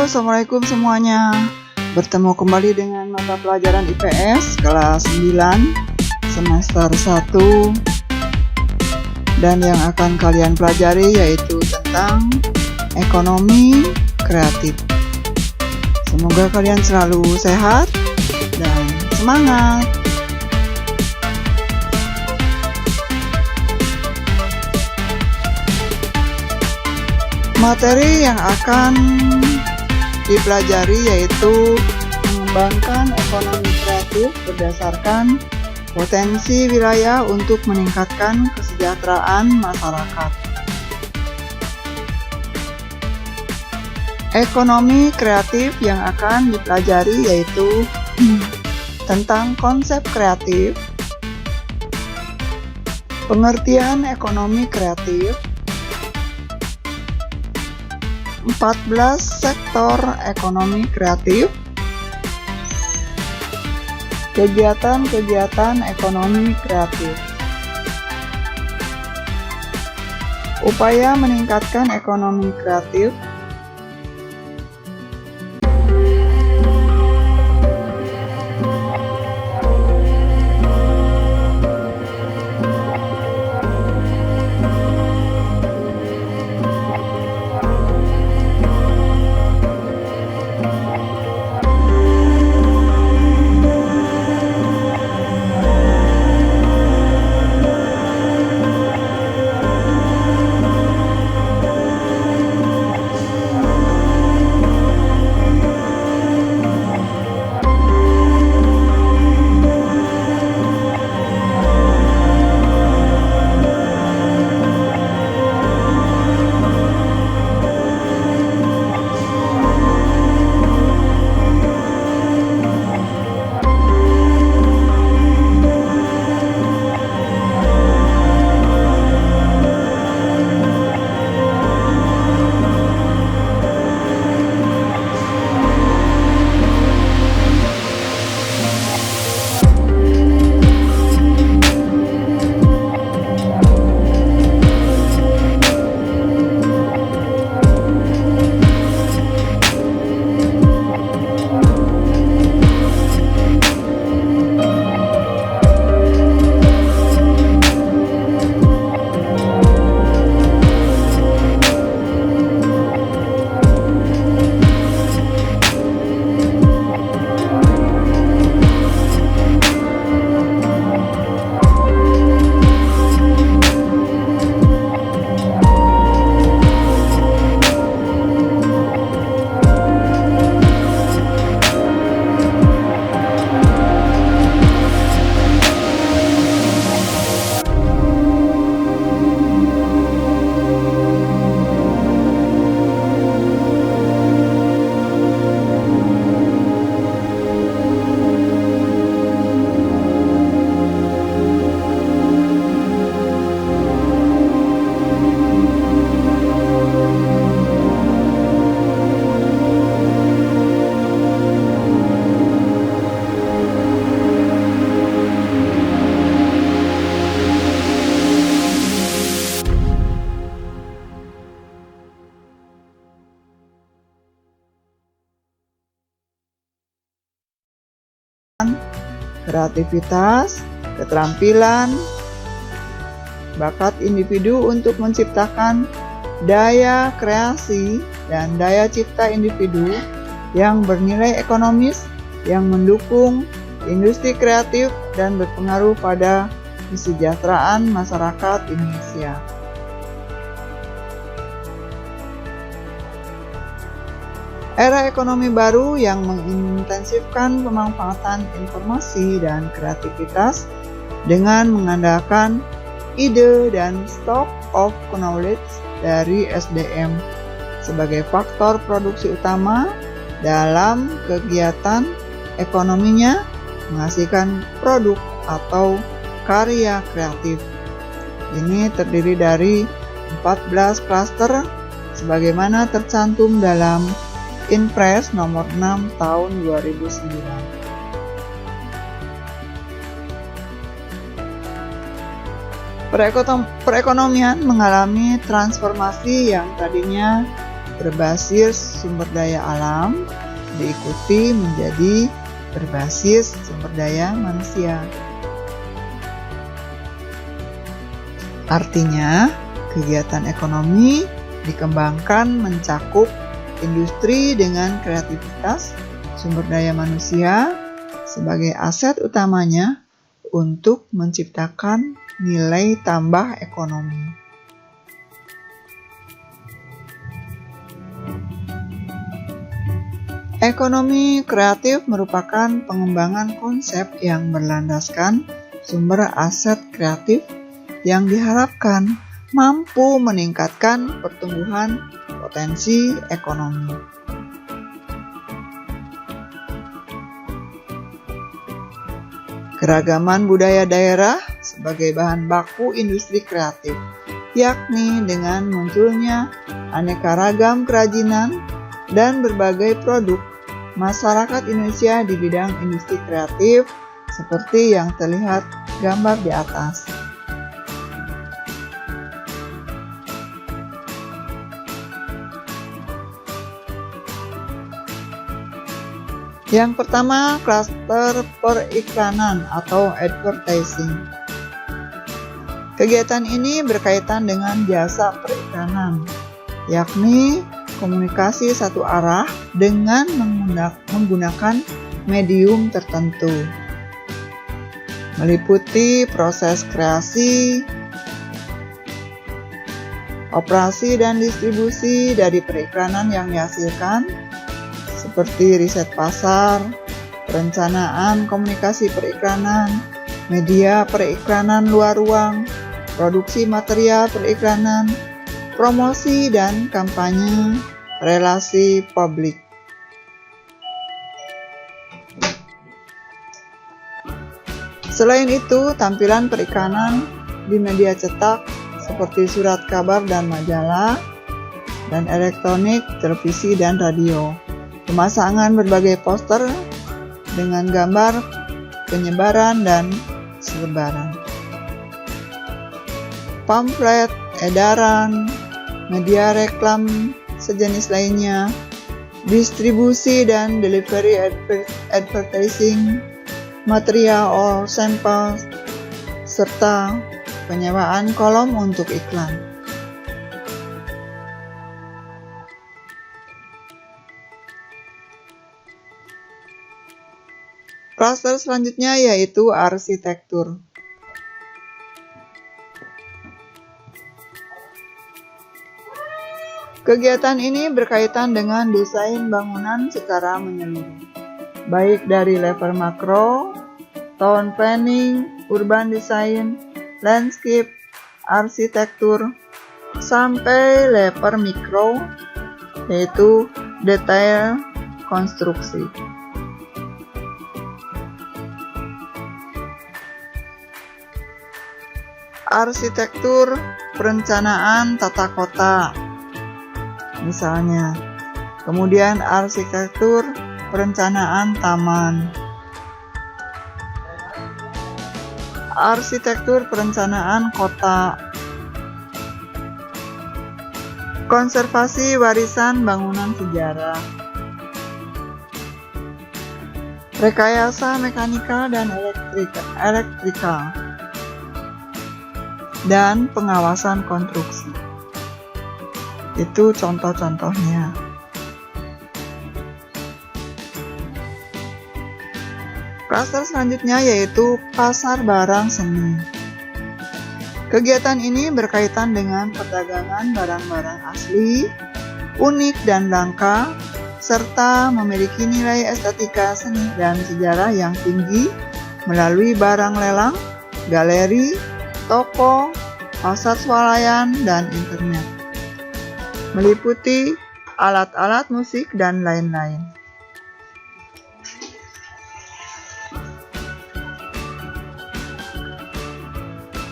Halo, assalamualaikum semuanya. Bertemu kembali dengan mata pelajaran IPS kelas 9 semester 1. Dan yang akan kalian pelajari yaitu tentang ekonomi kreatif. Semoga kalian selalu sehat dan semangat. Materi yang akan dipelajari yaitu mengembangkan ekonomi kreatif berdasarkan potensi wilayah untuk meningkatkan kesejahteraan masyarakat. Ekonomi kreatif yang akan dipelajari yaitu tentang konsep kreatif, pengertian ekonomi kreatif, 14 sektor ekonomi kreatif, kegiatan-kegiatan ekonomi kreatif, upaya meningkatkan ekonomi kreatif, kreativitas, keterampilan, bakat individu untuk menciptakan daya kreasi dan daya cipta individu yang bernilai ekonomis yang mendukung industri kreatif dan berpengaruh pada kesejahteraan masyarakat Indonesia. Era ekonomi baru yang mengintensifkan pemanfaatan informasi dan kreativitas dengan mengandalkan ide dan stock of knowledge dari SDM sebagai faktor produksi utama dalam kegiatan ekonominya menghasilkan produk atau karya kreatif. Ini terdiri dari 14 klaster sebagaimana tercantum dalam Inpres nomor 6 tahun 2009. Perekonomian mengalami transformasi yang tadinya berbasis sumber daya alam diikuti menjadi berbasis sumber daya manusia. Artinya, kegiatan ekonomi dikembangkan mencakup industri dengan kreativitas sumber daya manusia sebagai aset utamanya untuk menciptakan nilai tambah ekonomi. Ekonomi kreatif merupakan pengembangan konsep yang berlandaskan sumber aset kreatif yang diharapkan mampu meningkatkan pertumbuhan potensi ekonomi. Keragaman budaya daerah sebagai bahan baku industri kreatif, yakni dengan munculnya aneka ragam kerajinan dan berbagai produk masyarakat Indonesia di bidang industri kreatif seperti yang terlihat gambar di atas. Yang pertama, klaster periklanan atau advertising. Kegiatan ini berkaitan dengan jasa periklanan, yakni komunikasi satu arah dengan menggunakan medium tertentu. Meliputi proses kreasi, operasi dan distribusi dari periklanan yang dihasilkan, seperti riset pasar, perencanaan komunikasi periklanan, media periklanan luar ruang, produksi material periklanan, promosi dan kampanye, relasi publik. Selain itu, tampilan periklanan di media cetak seperti surat kabar dan majalah, dan elektronik, televisi, dan radio. Pemasangan berbagai poster dengan gambar penyebaran dan selebaran. Pamflet, edaran, media reklam sejenis lainnya, distribusi dan delivery advertising, material or sampel, serta penyewaan kolom untuk iklan. Klaster selanjutnya yaitu arsitektur. Kegiatan ini berkaitan dengan desain bangunan secara menyeluruh, baik dari level makro, town planning, urban design, landscape, arsitektur, sampai level mikro, yaitu detail konstruksi. Arsitektur perencanaan tata kota, misalnya. Kemudian arsitektur perencanaan taman. Arsitektur perencanaan kota. Konservasi warisan bangunan sejarah. Rekayasa mekanikal dan elektrikal. Dan pengawasan konstruksi. Itu contoh-contohnya. Klaster selanjutnya yaitu pasar barang seni. Kegiatan ini berkaitan dengan perdagangan barang-barang asli, unik dan langka, serta memiliki nilai estetika seni dan sejarah yang tinggi melalui barang lelang, galeri, toko, pasar swalayan, dan internet. Meliputi alat-alat musik dan lain-lain.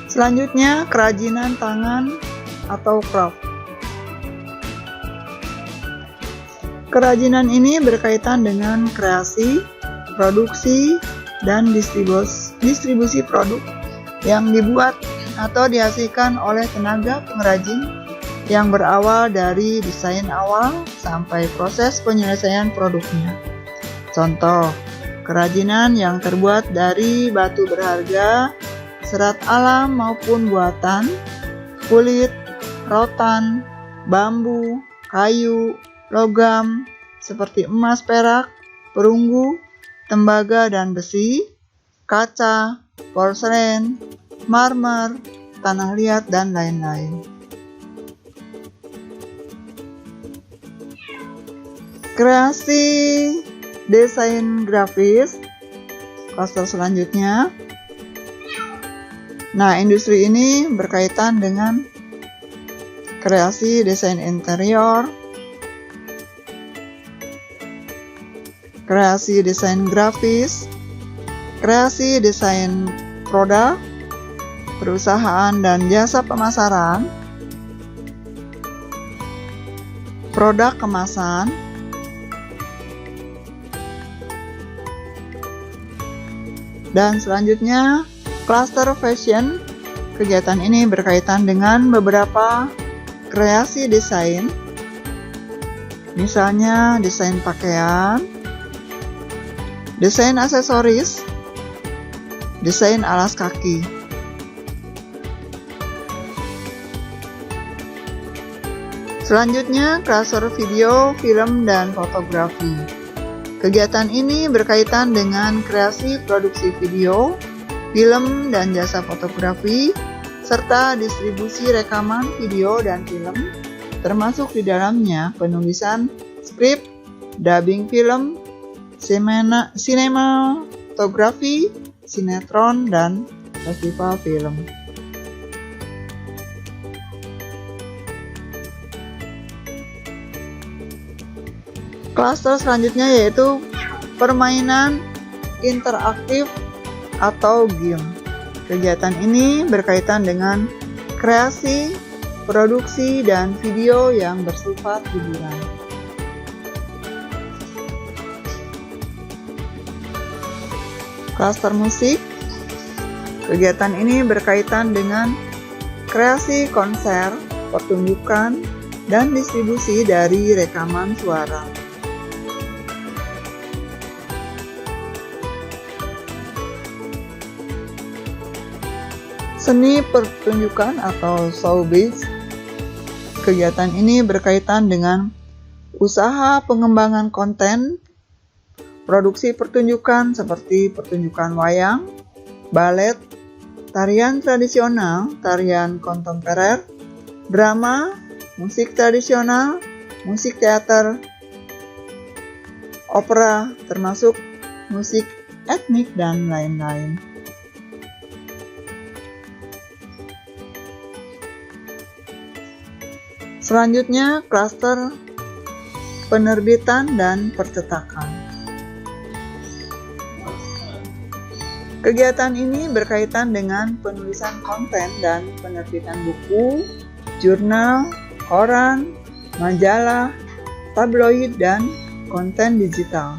Selanjutnya, kerajinan tangan atau craft. Kerajinan ini berkaitan dengan kreasi, produksi, dan distribusi produk yang dibuat atau dihasilkan oleh tenaga pengrajin yang berawal dari desain awal sampai proses penyelesaian produknya. Contoh, kerajinan yang terbuat dari batu berharga, serat alam maupun buatan, kulit, rotan, bambu, kayu, logam, seperti emas, perak, perunggu, tembaga dan besi, kaca, porselen, marmer, tanah liat, dan lain-lain. Kreasi desain grafis, klaster selanjutnya. Nah, industri ini berkaitan dengan kreasi desain interior, kreasi desain grafis, kreasi desain produk, perusahaan dan jasa pemasaran, produk kemasan, dan selanjutnya klaster fashion. Kegiatan ini berkaitan dengan beberapa kreasi desain, misalnya desain pakaian, desain aksesoris, desain alas kaki. Selanjutnya, klaster video, film, dan fotografi. Kegiatan ini berkaitan dengan kreasi produksi video, film, dan jasa fotografi, serta distribusi rekaman video dan film, termasuk di dalamnya penulisan skrip, dubbing film, sinematografi, sinetron, dan festival film. Klaster selanjutnya yaitu permainan interaktif atau game. Kegiatan ini berkaitan dengan kreasi, produksi, dan video yang bersifat hiburan. Klaster musik. Kegiatan ini berkaitan dengan kreasi konser, pertunjukan, dan distribusi dari rekaman suara. Seni pertunjukan atau showbiz. Kegiatan ini berkaitan dengan usaha pengembangan konten, produksi pertunjukan seperti pertunjukan wayang, balet, tarian tradisional, tarian kontemporer, drama, musik tradisional, musik teater, opera, termasuk musik etnik, dan lain-lain. Selanjutnya, klaster penerbitan dan percetakan. Kegiatan ini berkaitan dengan penulisan konten dan penerbitan buku, jurnal, koran, majalah, tabloid, dan konten digital.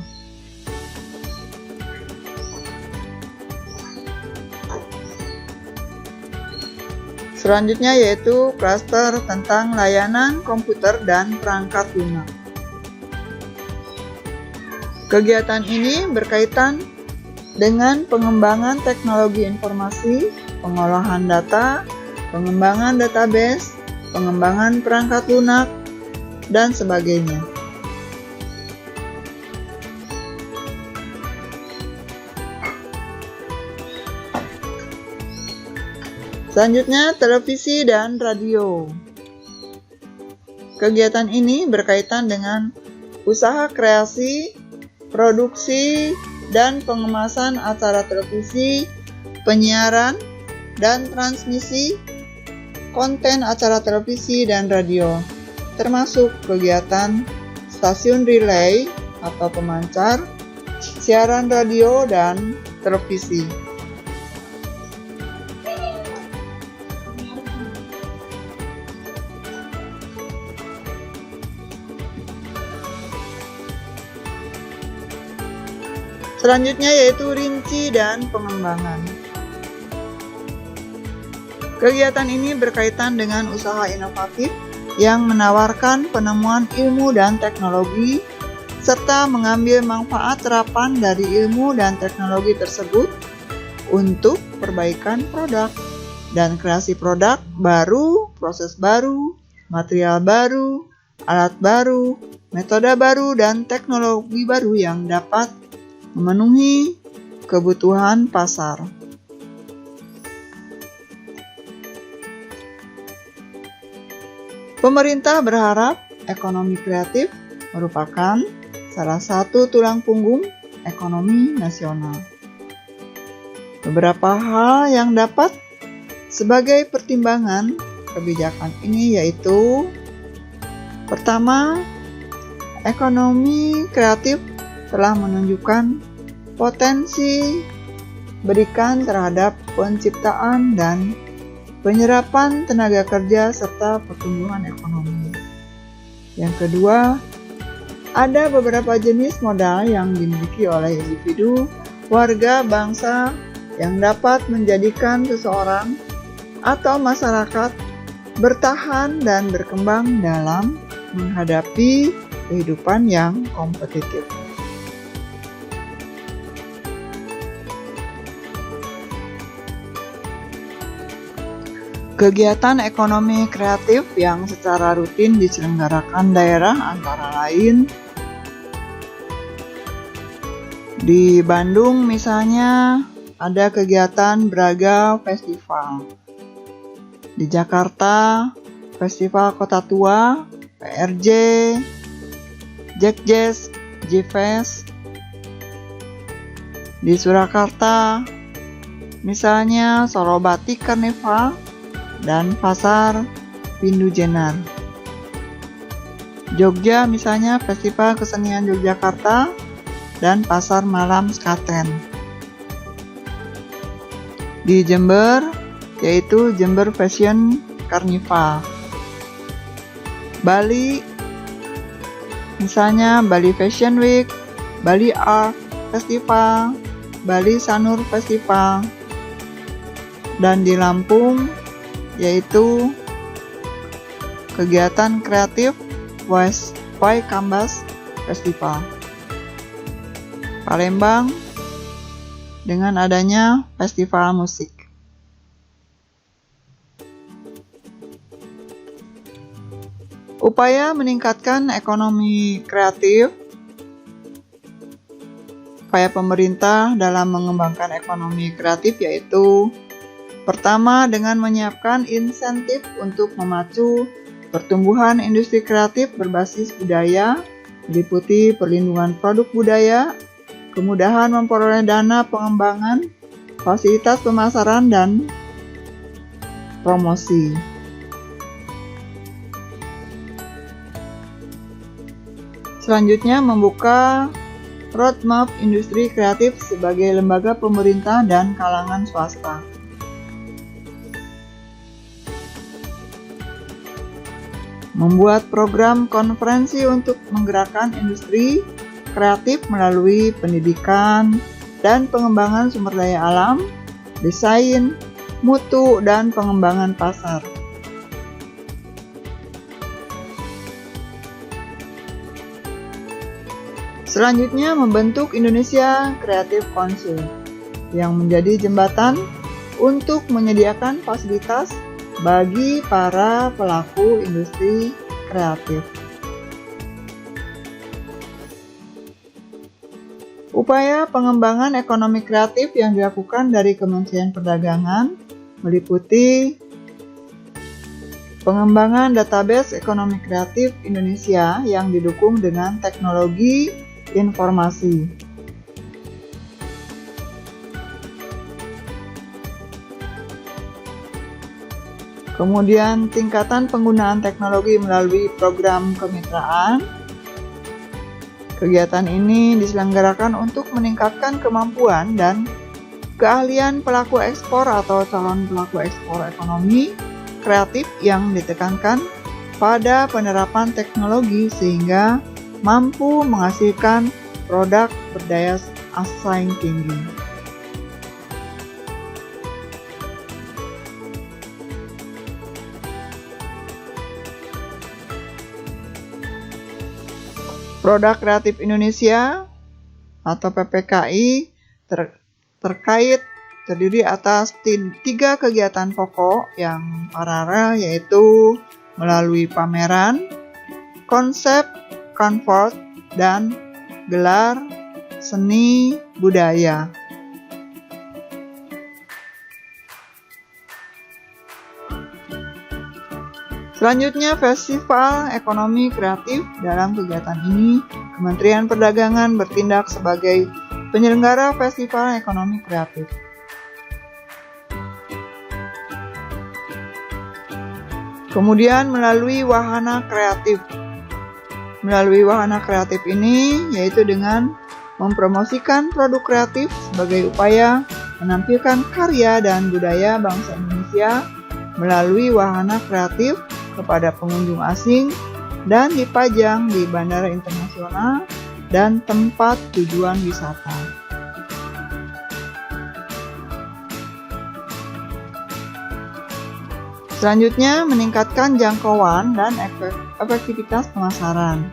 Selanjutnya yaitu klaster tentang layanan komputer dan perangkat lunak. Kegiatan ini berkaitan dengan pengembangan teknologi informasi, pengolahan data, pengembangan database, pengembangan perangkat lunak, dan sebagainya. Selanjutnya, televisi dan radio. Kegiatan ini berkaitan dengan usaha kreasi, produksi, dan pengemasan acara televisi, penyiaran, dan transmisi konten acara televisi dan radio, termasuk kegiatan stasiun relay atau pemancar, siaran radio, dan televisi. Selanjutnya yaitu rinci dan pengembangan. Kegiatan ini berkaitan dengan usaha inovatif yang menawarkan penemuan ilmu dan teknologi serta mengambil manfaat terapan dari ilmu dan teknologi tersebut untuk perbaikan produk dan kreasi produk baru, proses baru, material baru, alat baru, metode baru, dan teknologi baru yang dapat memenuhi kebutuhan pasar. Pemerintah berharap ekonomi kreatif merupakan salah satu tulang punggung ekonomi nasional. Beberapa hal yang dapat sebagai pertimbangan kebijakan ini yaitu: pertama, ekonomi kreatif telah menunjukkan potensi berikan terhadap penciptaan dan penyerapan tenaga kerja serta pertumbuhan ekonomi. Yang kedua, ada beberapa jenis modal yang dimiliki oleh individu, warga, bangsa yang dapat menjadikan seseorang atau masyarakat bertahan dan berkembang dalam menghadapi kehidupan yang kompetitif. Kegiatan ekonomi kreatif yang secara rutin diselenggarakan daerah antara lain di Bandung misalnya ada kegiatan Braga Festival. Di Jakarta, Festival Kota Tua, PRJ, Jack Jazz, J-Fest. Di Surakarta, misalnya Solo Batik Karnival dan Pasar Pindu Jenar. Jogja misalnya Festival Kesenian Yogyakarta dan Pasar Malam Sekaten. Di Jember yaitu Jember Fashion Carnival. Bali misalnya Bali Fashion Week, Bali Art Festival, Bali Sanur Festival. Dan di Lampung yaitu kegiatan kreatif Waikambas Festival. Palembang dengan adanya festival musik. Upaya meningkatkan ekonomi kreatif. Upaya pemerintah dalam mengembangkan ekonomi kreatif yaitu: pertama, dengan menyiapkan insentif untuk memacu pertumbuhan industri kreatif berbasis budaya, meliputi perlindungan produk budaya, kemudahan memperoleh dana pengembangan, fasilitas pemasaran, dan promosi. Selanjutnya, membuka roadmap industri kreatif sebagai lembaga pemerintah dan kalangan swasta. Membuat program konferensi untuk menggerakkan industri kreatif melalui pendidikan dan pengembangan sumber daya alam, desain, mutu, dan pengembangan pasar. Selanjutnya, membentuk Indonesia Creative Council yang menjadi jembatan untuk menyediakan fasilitas bagi para pelaku industri kreatif. Upaya pengembangan ekonomi kreatif yang dilakukan dari Kementerian Perdagangan meliputi pengembangan database ekonomi kreatif Indonesia yang didukung dengan teknologi informasi. Kemudian tingkatan penggunaan teknologi melalui program kemitraan. Kegiatan ini diselenggarakan untuk meningkatkan kemampuan dan keahlian pelaku ekspor atau calon pelaku ekspor ekonomi kreatif yang ditekankan pada penerapan teknologi sehingga mampu menghasilkan produk berdaya saing tinggi. Produk Kreatif Indonesia atau PPKI terkait terdiri atas 3 kegiatan pokok yang paralel, yaitu melalui pameran, konsep, comfort, dan gelar seni budaya. Selanjutnya, Festival Ekonomi Kreatif. Dalam kegiatan ini, Kementerian Perdagangan bertindak sebagai penyelenggara Festival Ekonomi Kreatif. Kemudian melalui wahana kreatif. Melalui wahana kreatif ini, yaitu dengan mempromosikan produk kreatif sebagai upaya menampilkan karya dan budaya bangsa Indonesia melalui wahana kreatif kepada pengunjung asing dan dipajang di bandara internasional dan tempat tujuan wisata. Selanjutnya, meningkatkan jangkauan dan efektivitas pemasaran.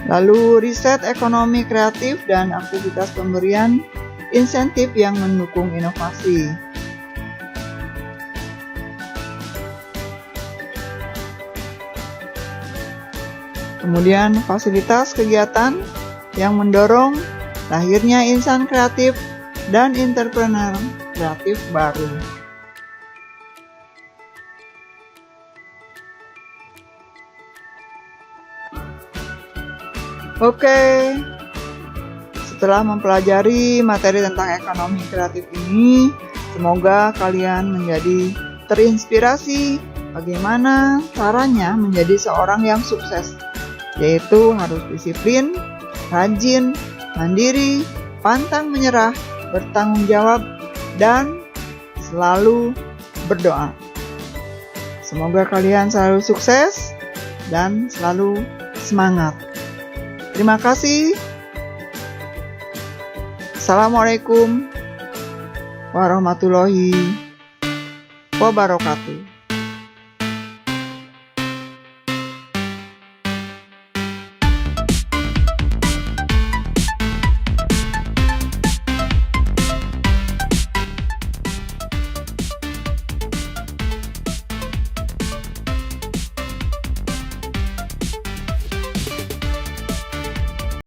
Lalu, riset ekonomi kreatif dan aktivitas pemberian insentif yang mendukung inovasi. Kemudian, fasilitas kegiatan yang mendorong lahirnya insan kreatif dan entrepreneur kreatif baru. Oke, setelah mempelajari materi tentang ekonomi kreatif ini, semoga kalian menjadi terinspirasi bagaimana caranya menjadi seorang yang sukses, yaitu harus disiplin, rajin, mandiri, pantang menyerah, bertanggung jawab, dan selalu berdoa. Semoga kalian selalu sukses dan selalu semangat. Terima kasih. Assalamualaikum warahmatullahi wabarakatuh.